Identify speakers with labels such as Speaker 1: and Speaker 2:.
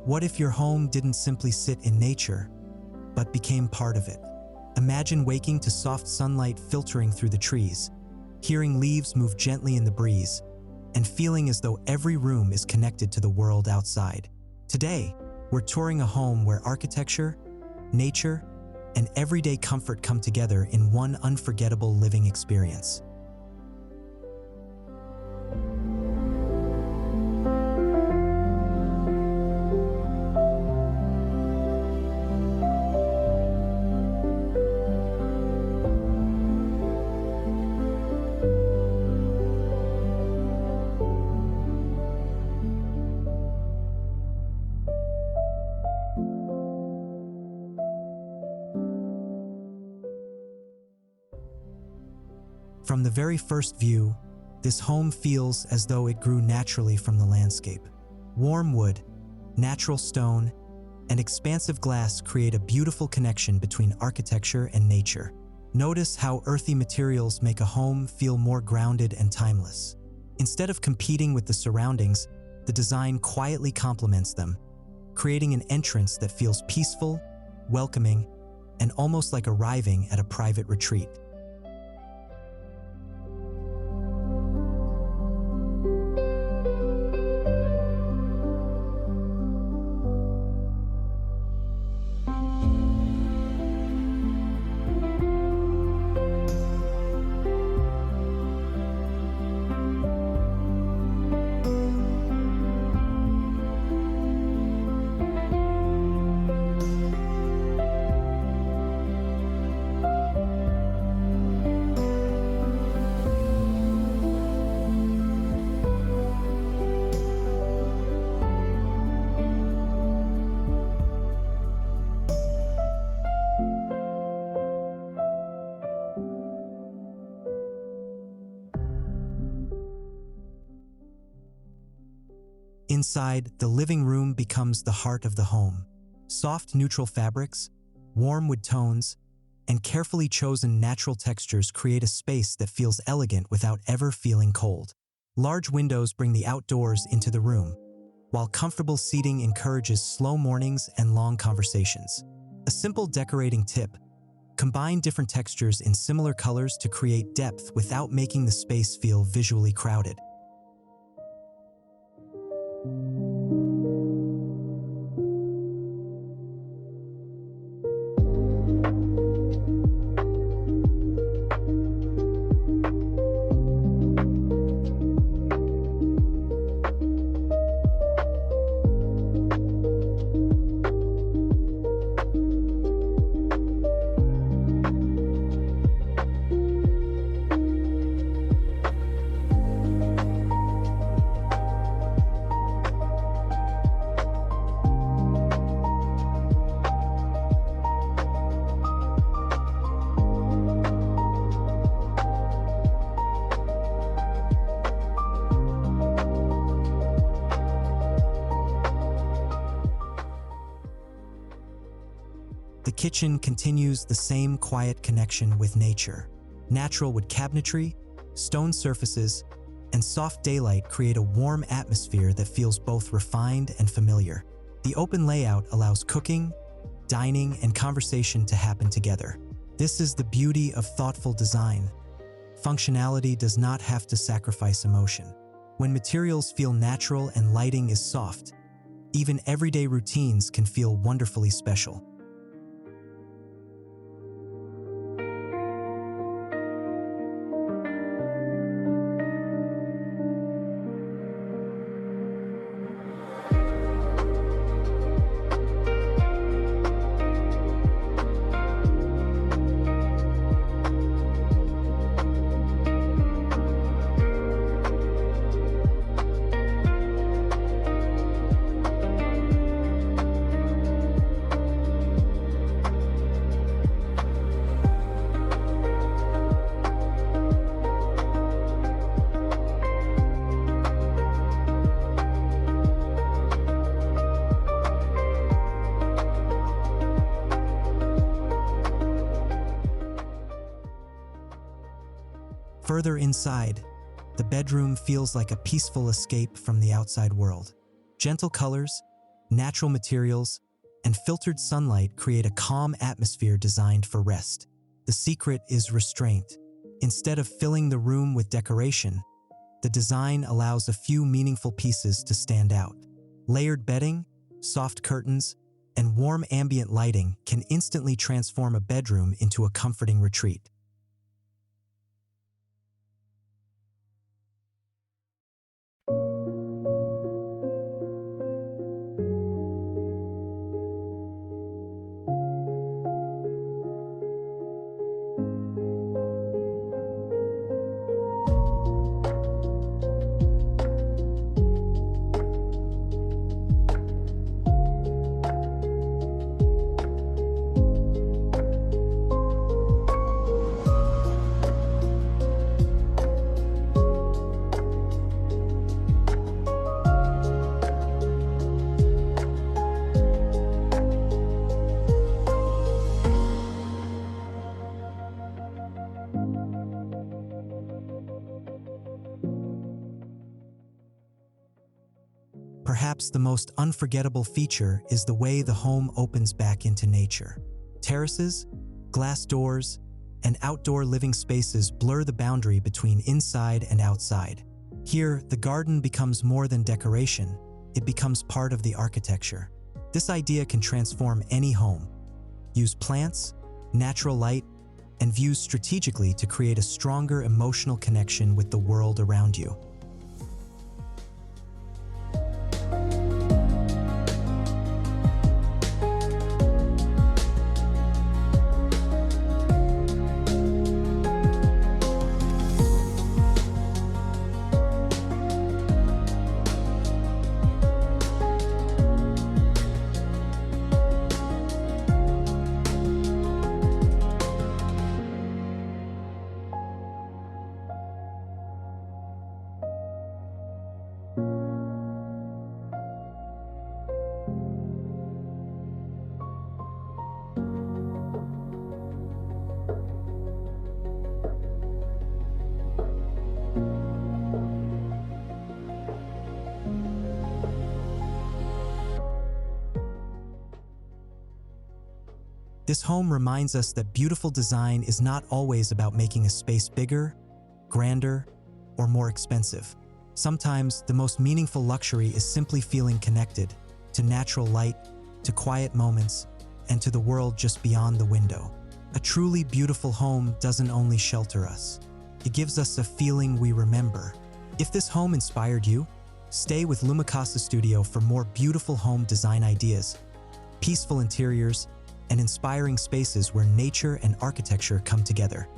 Speaker 1: What if your home didn't simply sit in nature, but became part of it? Imagine waking to soft sunlight filtering through the trees, hearing leaves move gently in the breeze, and feeling as though every room is connected to the world outside. Today, we're touring a home where architecture, nature, and everyday comfort come together in one unforgettable living experience. From the very first view, this home feels as though it grew naturally from the landscape. Warm wood, natural stone, and expansive glass create a beautiful connection between architecture and nature. Notice how earthy materials make a home feel more grounded and timeless. Instead of competing with the surroundings, the design quietly complements them, creating an entrance that feels peaceful, welcoming, and almost like arriving at a private retreat. Inside, the living room becomes the heart of the home. Soft, neutral fabrics, warm wood tones, and carefully chosen natural textures create a space that feels elegant without ever feeling cold. Large windows bring the outdoors into the room, while comfortable seating encourages slow mornings and long conversations. A simple decorating tip: combine different textures in similar colors to create depth without making the space feel visually crowded. The kitchen continues the same quiet connection with nature. Natural wood cabinetry, stone surfaces, and soft daylight create a warm atmosphere that feels both refined and familiar. The open layout allows cooking, dining, and conversation to happen together. This is the beauty of thoughtful design. Functionality does not have to sacrifice emotion. When materials feel natural and lighting is soft, even everyday routines can feel wonderfully special. Further inside, the bedroom feels like a peaceful escape from the outside world. Gentle colors, natural materials, and filtered sunlight create a calm atmosphere designed for rest. The secret is restraint. Instead of filling the room with decoration, the design allows a few meaningful pieces to stand out. Layered bedding, soft curtains, and warm ambient lighting can instantly transform a bedroom into a comforting retreat. Perhaps the most unforgettable feature is the way the home opens back into nature. Terraces, glass doors, and outdoor living spaces blur the boundary between inside and outside. Here, the garden becomes more than decoration, it becomes part of the architecture. This idea can transform any home. Use plants, natural light, and views strategically to create a stronger emotional connection with the world around you. This home reminds us that beautiful design is not always about making a space bigger, grander, or more expensive. Sometimes the most meaningful luxury is simply feeling connected to natural light, to quiet moments, and to the world just beyond the window. A truly beautiful home doesn't only shelter us, it gives us a feeling we remember. If this home inspired you, stay with Lumicasa Studio for more beautiful home design ideas, peaceful interiors, and inspiring spaces where nature and architecture come together.